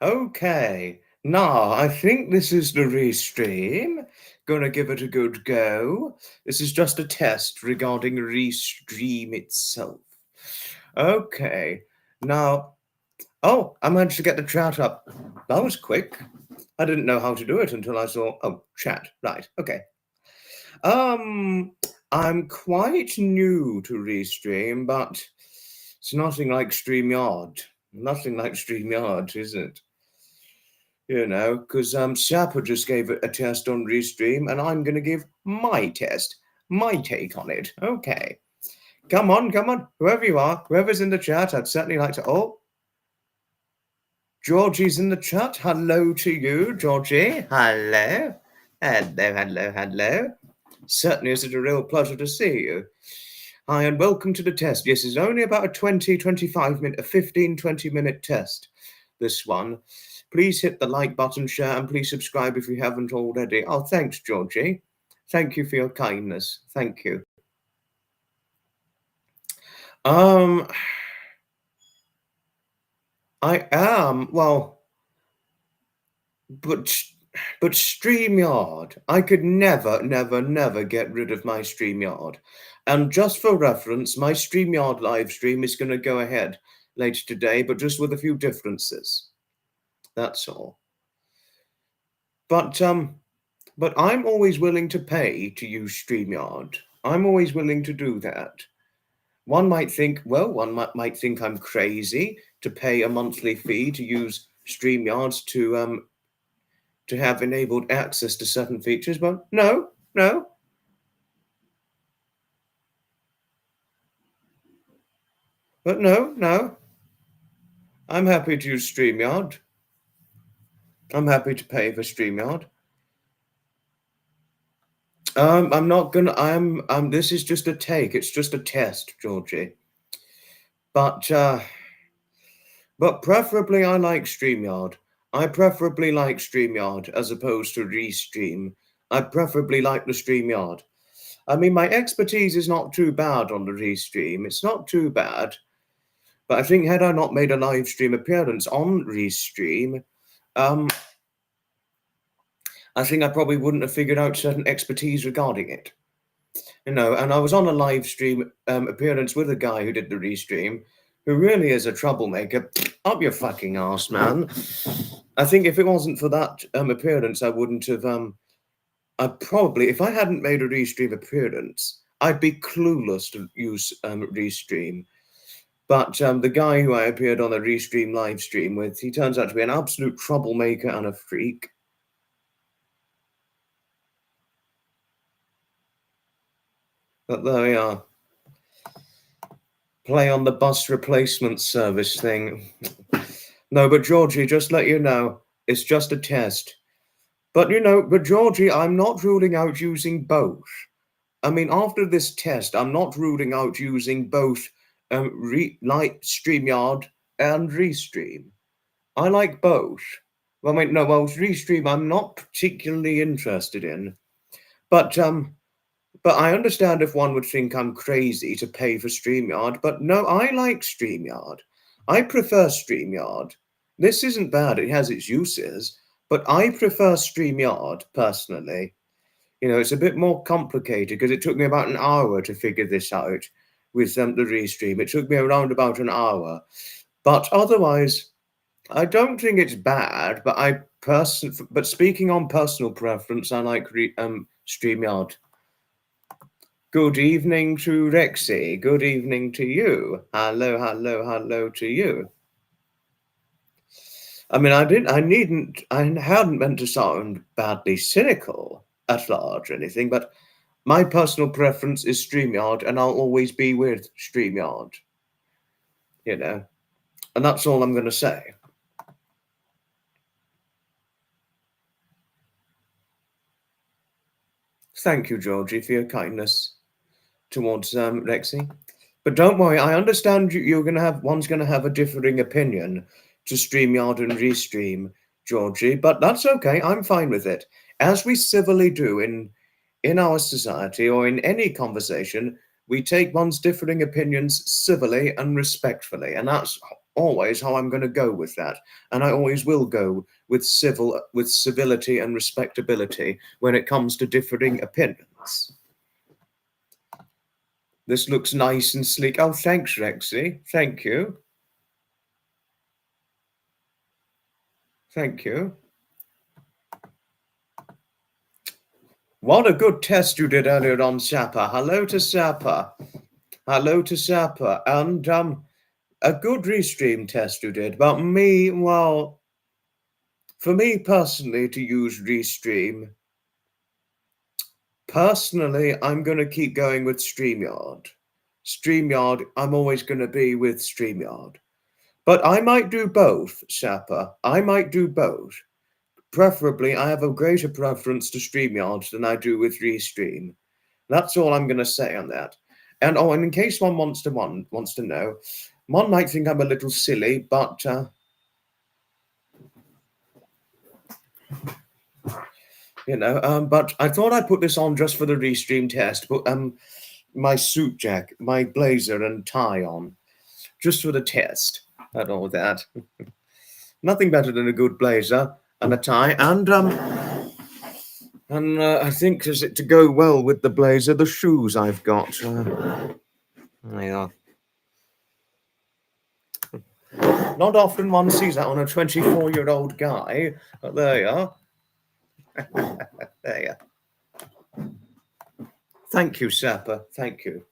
Okay, now I think this is the Restream. Gonna give it a good go. This is just a test regarding Restream itself. Okay, now, oh, I managed to get the chat up. That was quick. I didn't know how to do it until I saw, oh, chat, right, okay. I'm quite new to Restream, but it's nothing like Streamyard. Nothing like Streamyard, is it? You know, because Sapper just gave a test on Restream, and I'm going to give my test, my take on it. Okay. Come on, whoever you are, whoever's in the chat, I'd certainly like to... Oh, Georgie's in the chat. Hello to you, Georgie. Hello. Hello. Certainly is it a real pleasure to see you. Hi, and welcome to the test. Yes, it's only about a 25 minute, a 20 minute test, this one. Please hit the like button, share, and please subscribe if you haven't already. Oh, thanks, Georgie. Thank you for your kindness. Thank you. I am, well, but StreamYard, I could never get rid of my StreamYard. And just for reference, my StreamYard live stream is going to go ahead later today, but just with a few differences. That's all. But I'm always willing to pay to use StreamYard. I'm always willing to do that. One might think, well, one might think I'm crazy to pay a monthly fee to use StreamYards to have enabled access to certain features, but no. But no. I'm happy to use StreamYard. I'm happy to pay for StreamYard. I'm not gonna. This is just a take. It's just a test, Georgie. But preferably, I like StreamYard. I preferably like StreamYard as opposed to Restream. I preferably like the StreamYard. I mean, my expertise is not too bad on the Restream. It's not too bad. But I think had I not made a live stream appearance on Restream, I think I probably wouldn't have figured out certain expertise regarding it. You know, and I was on a live stream appearance with a guy who did the Restream, who really is a troublemaker. Up your fucking arse, man. I think if it wasn't for that appearance, I wouldn't have... I'd probably, if I hadn't made a Restream appearance, I'd be clueless to use Restream. But the guy who I appeared on a Restream live stream with, he turns out to be an absolute troublemaker and a freak. But there we are. Play on the bus replacement service thing. No, but Georgie, just let you know, it's just a test. But Georgie, I'm not ruling out using both. I mean, after this test, I'm not ruling out using both like StreamYard and Restream. I like both. Well, Restream I'm not particularly interested in. But I understand if one would think I'm crazy to pay for StreamYard, but no, I like StreamYard. I prefer StreamYard. This isn't bad, it has its uses, but I prefer StreamYard, personally. You know, it's a bit more complicated because it took me about an hour to figure this out with the Restream. It took me around about an hour. But otherwise, I don't think it's bad, but speaking on personal preference, I like StreamYard. Good evening to Rexy. Good evening to you. Hello to you. I mean, I hadn't meant to sound badly cynical at large or anything, but my personal preference is StreamYard, and I'll always be with StreamYard. You know, and that's all I'm going to say. Thank you, Georgie, for your kindness towards Rexy. But don't worry, I understand one's going to have a differing opinion to StreamYard and Restream, Georgie, but that's okay. I'm fine with it. As we civilly do in our society or in any conversation, we take one's differing opinions civilly and respectfully, and that's always how I'm going to go with that, and I always will go with civility and respectability when it comes to differing opinions. This looks nice and sleek. Oh, thanks, Rexy. Thank you. Thank you. What a good test you did earlier on Sapper. Hello to Sapper. Hello to Sapper. And a good Restream test you did. But me, well, for me personally to use Restream, personally, I'm going to keep going with Streamyard. Streamyard, I'm always going to be with Streamyard. But I might do both, Sapper. I might do both. Preferably, I have a greater preference to Streamyard than I do with Restream. That's all I'm going to say on that. And oh, and in case one wants to know, one might think I'm a little silly, but but I thought I'd put this on just for the Restream test. Put my suit jack, my blazer and tie on, just for the test and all that. Nothing better than a good blazer and a tie, and I think to go well with the blazer, the shoes I've got. There they are. Not often one sees that on a 24-year-old guy, but there you are. There you are. Thank you, Sapper. Thank you.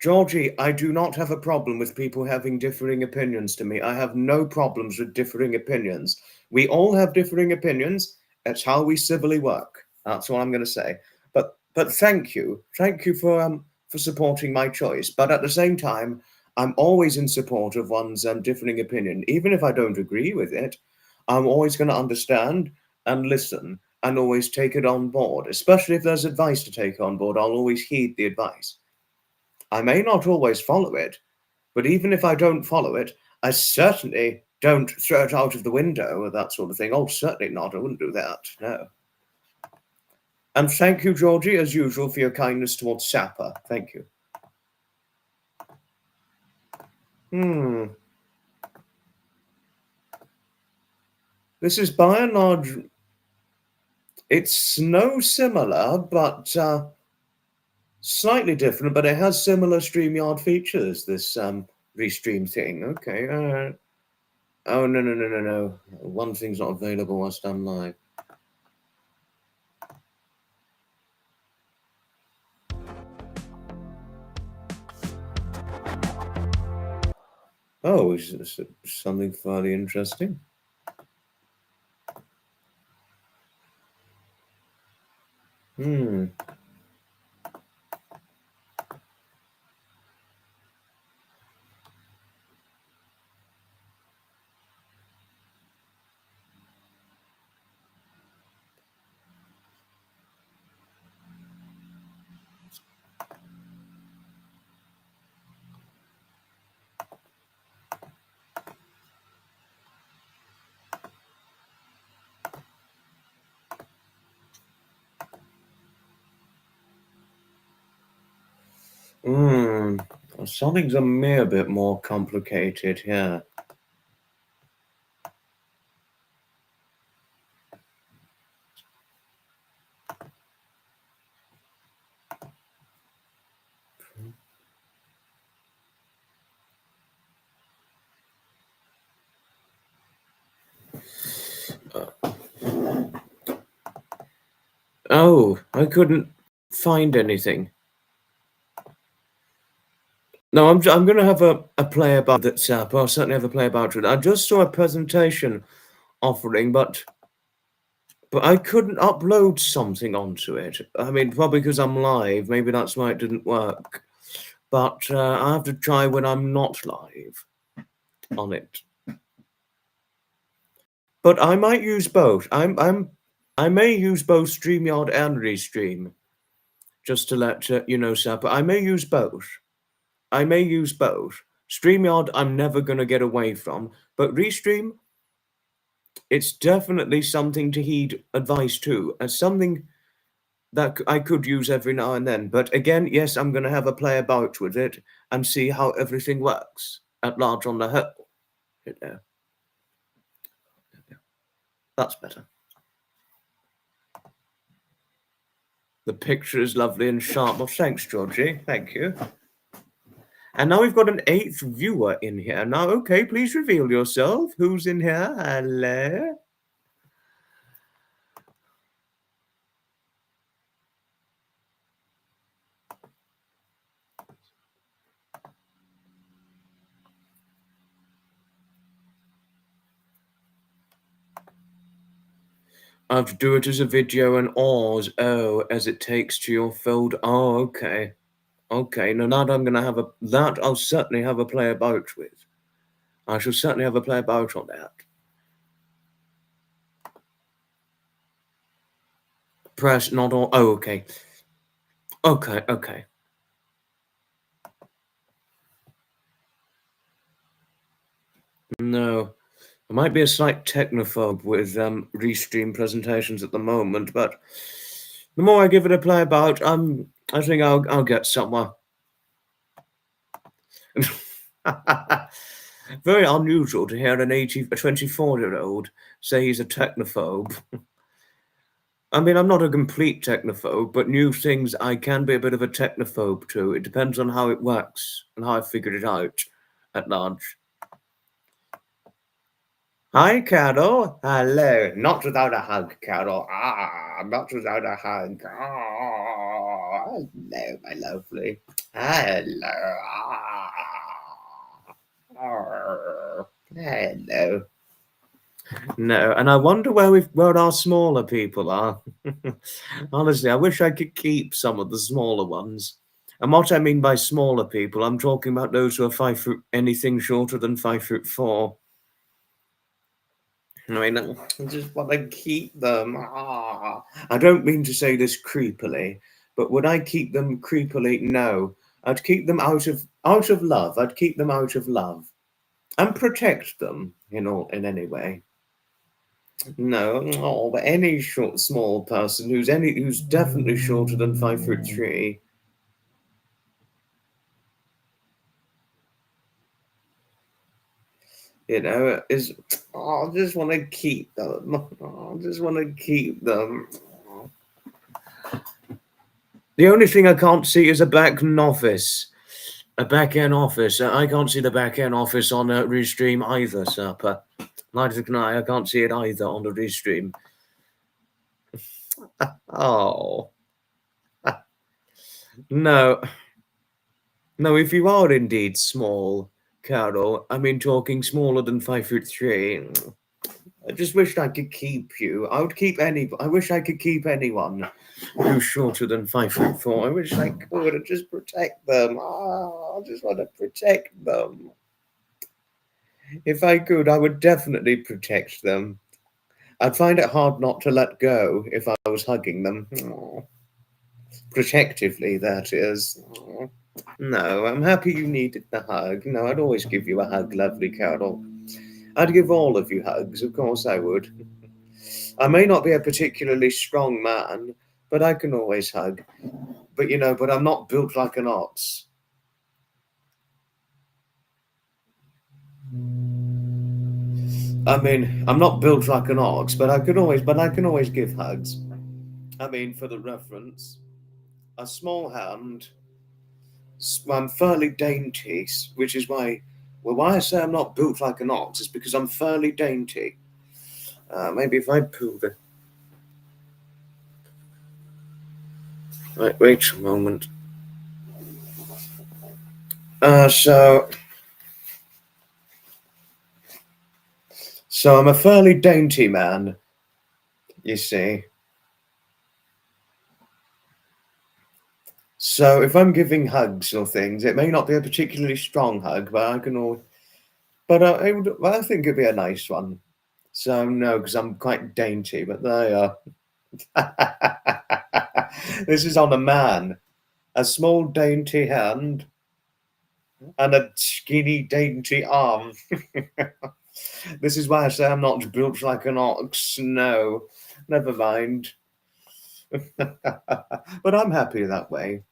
Georgie, I do not have a problem with people having differing opinions to me. I have no problems with differing opinions. We all have differing opinions. That's how we civilly work. That's what I'm going to say. But thank you. Thank you for supporting my choice. But at the same time, I'm always in support of one's differing opinion. Even if I don't agree with it, I'm always going to understand and listen and always take it on board. Especially if there's advice to take on board, I'll always heed the advice. I may not always follow it, but even if I don't follow it, I certainly don't throw it out of the window or that sort of thing. Oh, certainly not. I wouldn't do that. No. And thank you, Georgie, as usual, for your kindness towards Sapper. Thank you. This is by and large, it's no similar, but slightly different, but it has similar StreamYard features, this Restream thing. Okay. Oh, no. One thing's not available whilst I'm live. Oh, is this something fairly interesting? Something's a mere bit more complicated here. Oh, I couldn't find anything. No, I'm going to have a play about that, Sap. I'll certainly have a play about it. I just saw a presentation offering, but I couldn't upload something onto it. I mean, probably because I'm live. Maybe that's why it didn't work. But I have to try when I'm not live on it. But I might use both. I may use both Streamyard and Restream, just to let you know, Sap. I may use both. Streamyard, I'm never going to get away from. But Restream, it's definitely something to heed advice to, as something that I could use every now and then. But again, yes, I'm going to have a play about with it and see how everything works. at large on the whole. You know. That's better. The picture is lovely and sharp. Well, thanks, Georgie. Thank you. And now we've got an 8th viewer in here. Now, okay, please reveal yourself. Who's in here? Hello? I have to do it as a video and Oz. Oh, as it takes to your folder. Oh, okay. Okay, now that I'm going to have that I'll certainly have a play about with. I shall certainly have a play about on that. Press not all. Oh, okay. Okay. No. I might be a slight technophobe with Restream presentations at the moment, but the more I give it a play about, I think I'll get somewhere. Very unusual to hear a 24-year-old say he's a technophobe. I mean, I'm not a complete technophobe, but new things I can be a bit of a technophobe too. It depends on how it works and how I figured it out at large. Hi, Carol. Hello. Not without a hug, Carol. Not without a hug. Hello, my lovely. Hello. Hello. No, and I wonder where our smaller people are. Honestly, I wish I could keep some of the smaller ones. And what I mean by smaller people, I'm talking about those who are anything shorter than 5'4". I mean, I just want to keep them. I don't mean to say this creepily, but would I keep them creepily? No, I'd keep them out of love. I'd keep them out of love, and protect them in any way. No, but any small person who's definitely shorter than 5'3". Is I just want to keep them. I just want to keep them. The only thing I can't see is a back-end office. A back-end office. I can't see the back-end office on a Restream either, Serpa. Neither can I. I can't see it either on the Restream. Oh. No. No, if you are indeed small, Carol, I mean talking smaller than 5'3". I just wished I could keep you. I wish I could keep anyone who's shorter than 5'4". I wish I could just protect them. I just want to protect them. If I could, I would definitely protect them. I'd find it hard not to let go if I was hugging them. Protectively, that is. No, I'm happy you needed the hug. No, I'd always give you a hug, lovely Carol. I'd give all of you hugs, of course I would. I may not be a particularly strong man, but I can always hug. But I'm not built like an ox. I mean, I'm not built like an ox, but I can always give hugs. I mean, for the reference, a small hand. I'm fairly dainty, which is why I say I'm not built like an ox is because I'm fairly dainty. Maybe if I pull the... Right, wait a moment. So I'm a fairly dainty man, you see. So if I'm giving hugs or things, it may not be a particularly strong hug, but I can always... But I think it'd be a nice one. So no, because I'm quite dainty, but there you are. This is on a man. A small dainty hand and a skinny dainty arm. This is why I say I'm not built like an ox. No, never mind. But I'm happy that way.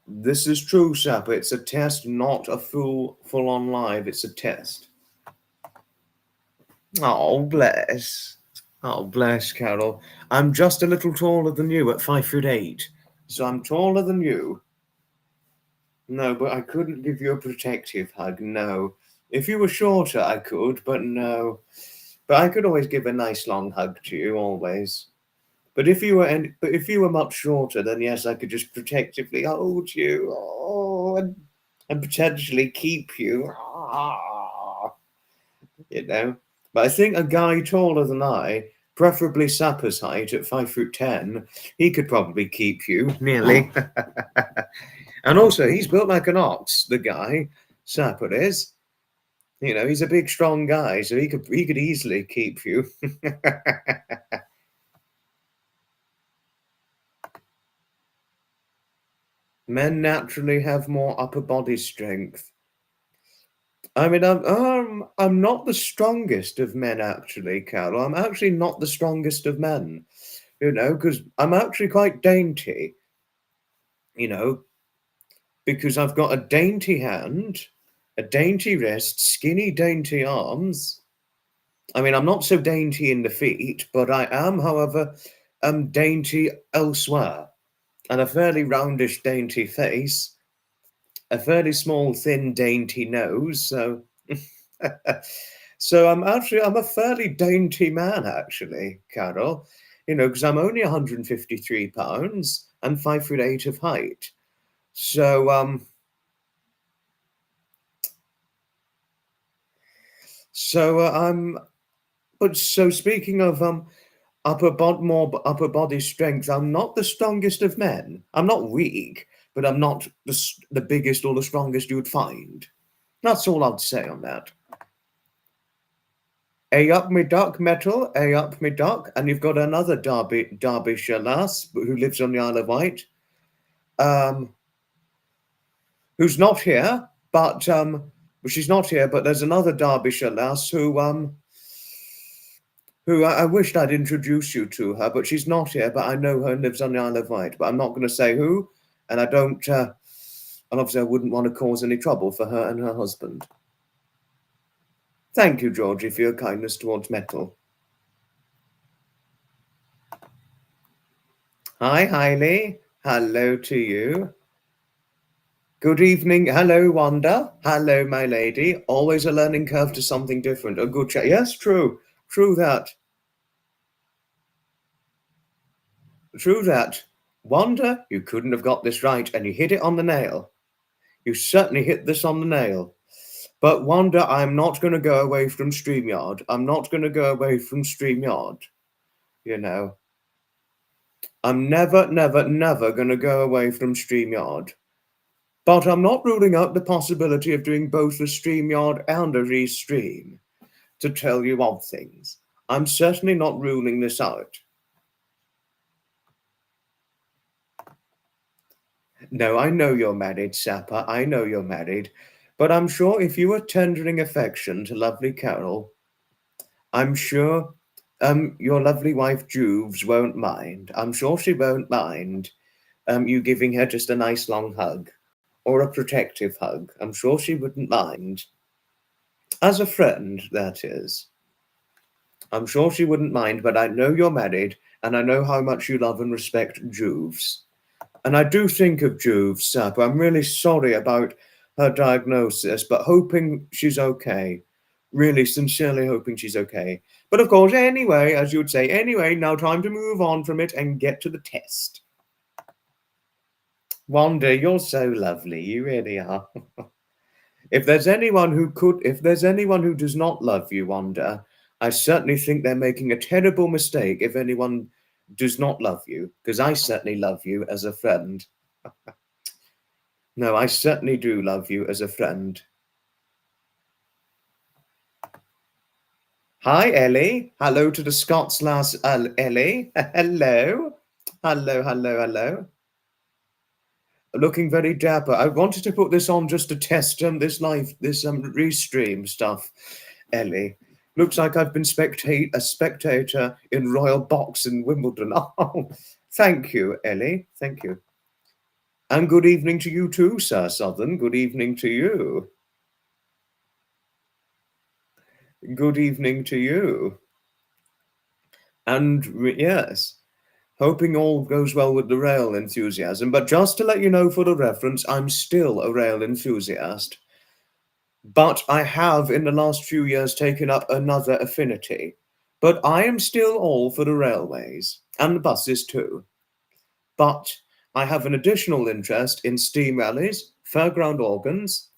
This is true, Sapper. It's a test, not a full-on live. It's a test. Oh, bless. Oh, bless, Carol. I'm just a little taller than you at 5'8". So I'm taller than you. No, but I couldn't give you a protective hug, no. If you were shorter, I could, but no. But I could always give a nice long hug to you, always. But if you were much shorter, then yes, I could just protectively hold you, and potentially keep you, you know. But I think a guy taller than I, preferably Sapper's height at 5'10", he could probably keep you nearly. And also, he's built like an ox. The guy, Sapper is. You know, he's a big, strong guy, so he could easily keep you. Men naturally have more upper body strength. I mean, I'm not the strongest of men, actually, Carol. I'm actually not the strongest of men, you know, because I'm actually quite dainty, you know, because I've got a dainty hand, a dainty wrist, skinny, dainty arms. I mean, I'm not so dainty in the feet, but I am, however, dainty elsewhere, and a fairly roundish, dainty face, a fairly small, thin, dainty nose. So, so I'm a fairly dainty man, actually, Carol. You know, because I'm only 153 pounds and 5'8" of height. So, I'm. But so speaking of upper body strength, I'm not the strongest of men. I'm not weak, but I'm not the biggest or the strongest you would find. That's all I'd say on that. A up me duck, metal, a up me duck, and you've got another Derbyshire lass who lives on the Isle of Wight, who's not here, but she's not here. But there's another Derbyshire lass who I wished I'd introduce you to her, but she's not here. But I know her and lives on the Isle of Wight. But I'm not going to say who, and I don't. And obviously, I wouldn't want to cause any trouble for her and her husband. Thank you, Georgie, for your kindness towards metal. Hi, Hailey. Hello to you. Good evening. Hello, Wanda. Hello, my lady. Always a learning curve to something different. A good chat. Yes, true. True that. True that. Wanda, you couldn't have got this right, and you hit it on the nail. You certainly hit this on the nail. But Wanda, I'm not going to go away from Streamyard. I'm not going to go away from Streamyard. You know, I'm never, never, never going to go away from Streamyard. But I'm not ruling out the possibility of doing both a Streamyard and a Restream, to tell you of things. I'm certainly not ruling this out. No, I know you're married, Sapper. I know you're married. But I'm sure if you were tendering affection to lovely Carol, I'm sure your lovely wife Juves won't mind. I'm sure she won't mind you giving her just a nice long hug or a protective hug. I'm sure she wouldn't mind. As a friend, that is. I'm sure she wouldn't mind, but I know you're married and I know how much you love and respect Juves. And I do think of Juve, Sapper. I'm really sorry about her diagnosis, but hoping she's okay. Really, sincerely hoping she's okay. But of course, anyway, as you would say, anyway, now time to move on from it and get to the test. Wanda, you're so lovely. You really are. If there's anyone who does not love you, Wanda, I certainly think they're making a terrible mistake if anyone does not love you, because I certainly love you as a friend. No, I certainly do love you as a friend. Hi, Ellie. Hello to the Scots lass, Ellie. Hello. Hello, hello, hello. Looking very dapper. I wanted to put this on just to test this Restream stuff, Ellie. Looks like I've been a spectator in Royal Box in Wimbledon. Oh, thank you, Ellie. Thank you. And good evening to you too, Sir Southern. Good evening to you. Good evening to you. And yes, hoping all goes well with the rail enthusiasm. But just to let you know for the reference, I'm still a rail enthusiast. But I have, in the last few years, taken up another affinity. But I am still all for the railways, and the buses too. But I have an additional interest in steam rallies, fairground organs,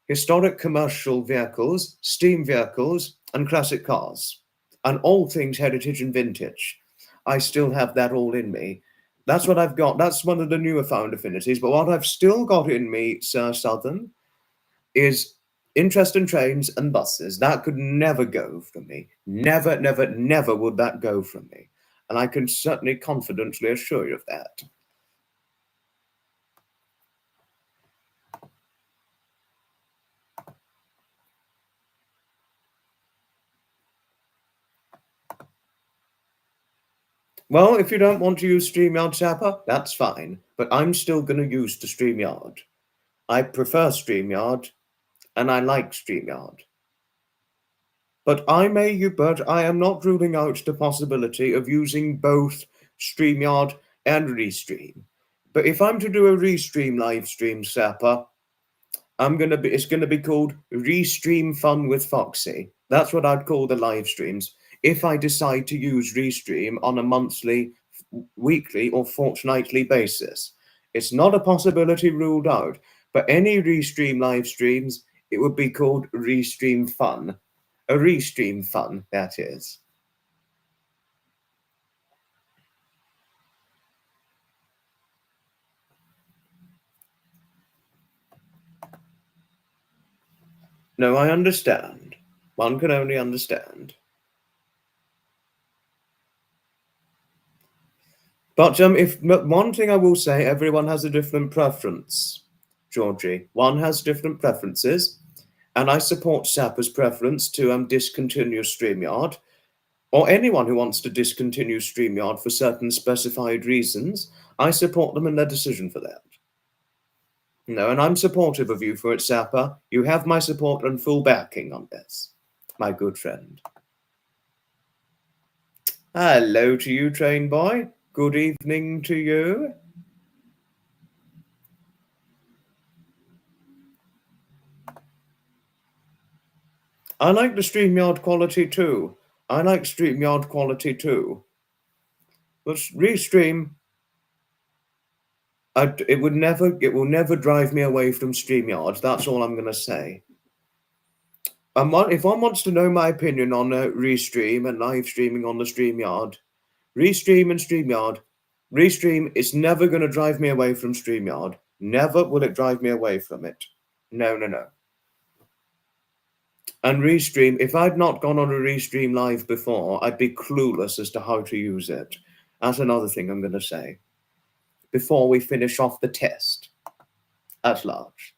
historic commercial vehicles, steam vehicles, and classic cars, and all things heritage and vintage. I still have that all in me. That's what I've got. That's one of the newer found affinities. But what I've still got in me, Sir Southern, is interest in trains and buses. That could never go from me. Never, never, never would that go from me. And I can certainly confidently assure you of that. Well, if you don't want to use StreamYard, Sapper, that's fine. But I'm still going to use the StreamYard. I prefer StreamYard, and I like StreamYard. But I am not ruling out the possibility of using both StreamYard and Restream. But if I'm to do a Restream live stream, Sapper, it's gonna be called Restream Fun with Foxy. That's what I'd call the live streams. If I decide to use Restream on a monthly, weekly, or fortnightly basis, it's not a possibility ruled out. But any Restream live streams, it would be called Restream Fun. A Restream Fun, that is. No, I understand. One can only understand. But if one thing I will say, everyone has a different preference, Georgie. One has different preferences, and I support Sapper's preference to discontinue StreamYard, or anyone who wants to discontinue StreamYard for certain specified reasons. I support them in their decision for that. No, and I'm supportive of you for it, Sapper. You have my support and full backing on this, my good friend. Hello to you, train boy. Good evening to you. I like the StreamYard quality too. I like StreamYard quality too. But Restream, it will never drive me away from StreamYard. That's all I'm going to say. If one wants to know my opinion on Restream and live streaming on the StreamYard, Restream and StreamYard, Restream is never going to drive me away from StreamYard. Never will it drive me away from it. No, no, no. And Restream, if I'd not gone on a Restream live before, I'd be clueless as to how to use it. That's another thing I'm going to say before we finish off the test at large.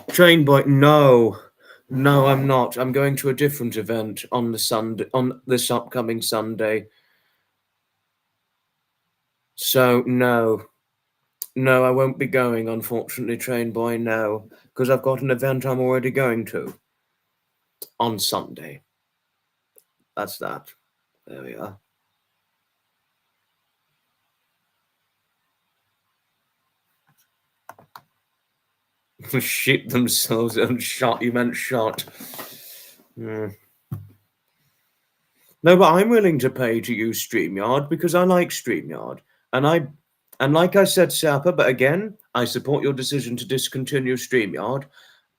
Train boy, no, I'm not. I'm going to a different event on this upcoming Sunday. So no, I won't be going, unfortunately, train boy. No, because I've got an event I'm already going to on Sunday. That's that. There we are. Shit themselves and shot. You meant shot. No, but I'm willing to pay to use StreamYard because I like StreamYard. And like I said, Sapper, but again, I support your decision to discontinue StreamYard.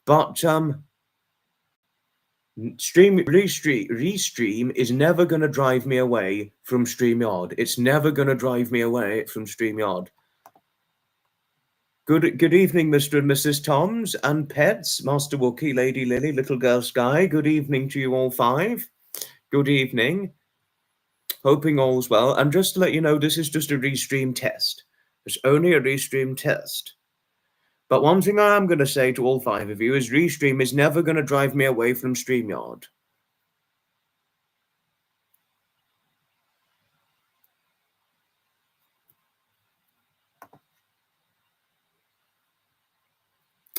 But Restream is never going to drive me away from StreamYard. It's never going to drive me away from StreamYard. Good evening, Mr. and Mrs. Toms and pets, Master Wookie, Lady Lily, Little Girl Sky. Good evening to you all five. Good evening. Hoping all's well. And just to let you know, this is just a Restream test. It's only a Restream test. But one thing I am going to say to all five of you is Restream is never going to drive me away from Streamyard.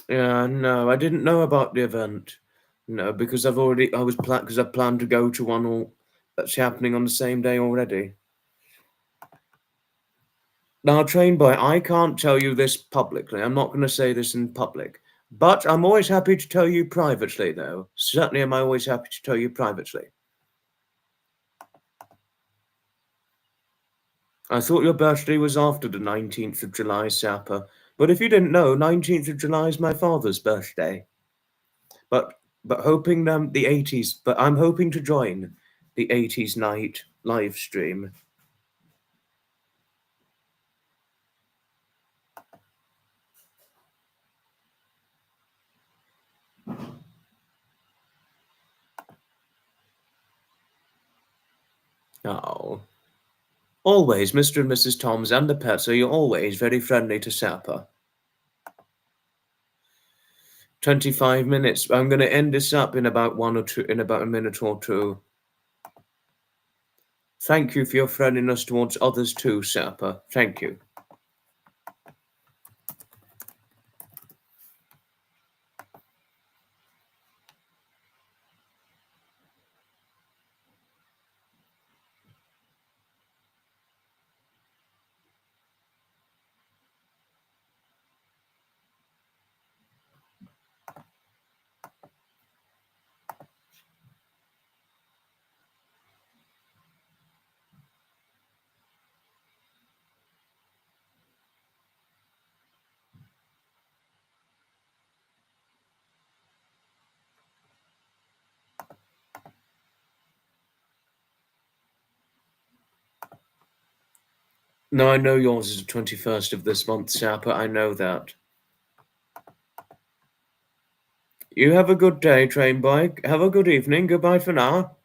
Yeah, no, I didn't know about the event. No, because I planned to go to one all that's happening on the same day already. Now, Train Boy, I can't tell you this publicly. I'm not going to say this in public. But I'm always happy to tell you privately, though. Certainly am I always happy to tell you privately. I thought your birthday was after the 19th of July, Sapper. But if you didn't know, 19th of July is my father's birthday. But hoping the 80s, but I'm hoping to join the 80s night live stream. Oh. Always, Mr. and Mrs. Toms and the pets are you always very friendly to Sapper. 25 minutes. I'm going to end this up in about a minute or two. Thank you for your friendliness towards others too, Sapper. Thank you. No, I know yours is the 21st of this month, Sapper. I know that. You have a good day, Train Boy. Have a good evening. Goodbye for now.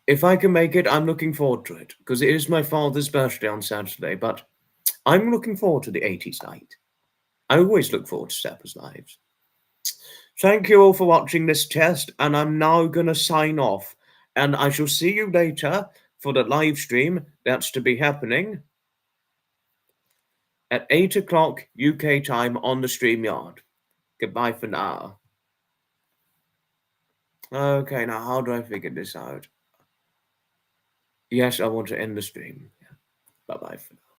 If I can make it, I'm looking forward to it, because it is my father's birthday on Saturday, but I'm looking forward to the 80s night. I always look forward to Sapper's lives. Thank you all for watching this test, and I'm now going to sign off. And I shall see you later for the live stream that's to be happening at 8 o'clock UK time on the Streamyard. Goodbye for now. Okay, now how do I figure this out? Yes, I want to end the stream. Bye-bye for now.